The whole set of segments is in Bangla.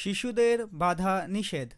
শিশুদের বাধা নিষেধ।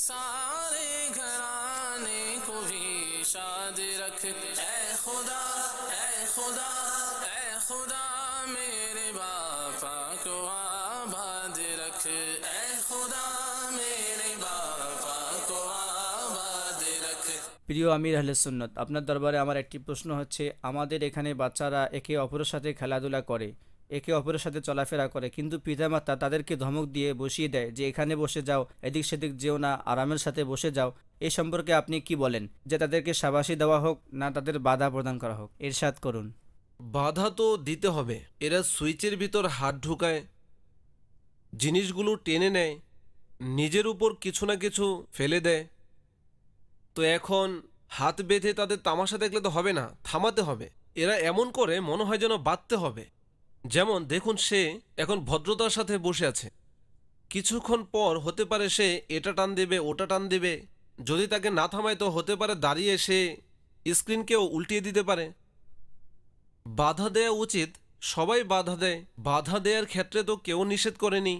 सारे घराने को भी शाद रख ऐ खुदा ऐ खुदा ऐ खुदा मेरे बापा को आबाद रख ऐ खुदा मेरे बापा को आबाद रख। প্রিয় আমির আহলে সুন্নাত, আপনার দরবারে আমার একটি প্রশ্ন হচ্ছে, আমাদের এখানে বাচ্চারা একে অপরের সাথে খেলাধুলা করে, একে অপরের সাথে চলাফেরা করে, কিন্তু পিতামাতা তাদেরকে ধমক দিয়ে বসিয়ে দেয় যে এখানে বসে যাও, এদিক সেদিক যেও না, আরামের সাথে বসে যাও। এই সম্পর্কে আপনি কি বলেন? যে তাদেরকে শাবাশি দেওয়া হোক না তাদের বাধা প্রদান করা হোক? ইরশাদ করুন। বাধা তো দিতে হবে। এরা সুইচের ভিতর হাত ঢুকায়, জিনিসগুলো টেনে নেয়, নিজের উপর কিছু না কিছু ফেলে দেয়। তো এখন হাত বেঁধে তাদের তামাশা দেখলে তো হবে না, থামাতে হবে। এরা এমন করে মনে হয় যেন বাঁধতে হবে। যেমন দেখুন, সে এখন ভদ্রতার সাথে বসে আছে, কিছুক্ষণ পর হতে পারে সে এটা টান দেবে, ওটা টান দেবে। যদি তাকে না থামায় তো হতে পারে দাঁড়িয়ে সে স্ক্রিনকেও উল্টিয়ে দিতে পারে। বাধা দেয়া উচিত, সবাই বাধা দেয়, বাধা দেওয়ার ক্ষেত্রে তো কেউ নিষেধ করেনি।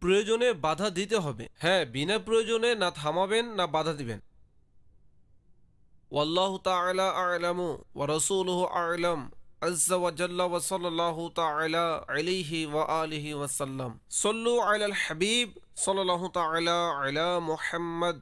প্রয়োজনে বাধা দিতে হবে, হ্যাঁ, বিনা প্রয়োজনে না থামাবেন না বাধা দিবেন। ওয়াল্লাহু তাআলা আ'লামু ওয়া রাসূলুহু আ'লাম আযজা ওয়া জাল্লা ওয়া সাল্লাল্লাহু তাআলা আলাইহি ওয়া আলিহি ওয়া সাল্লাম। সাল্লু আলাল হাবিব সাল্লাল্লাহু তাআলা আলা মুহাম্মদ।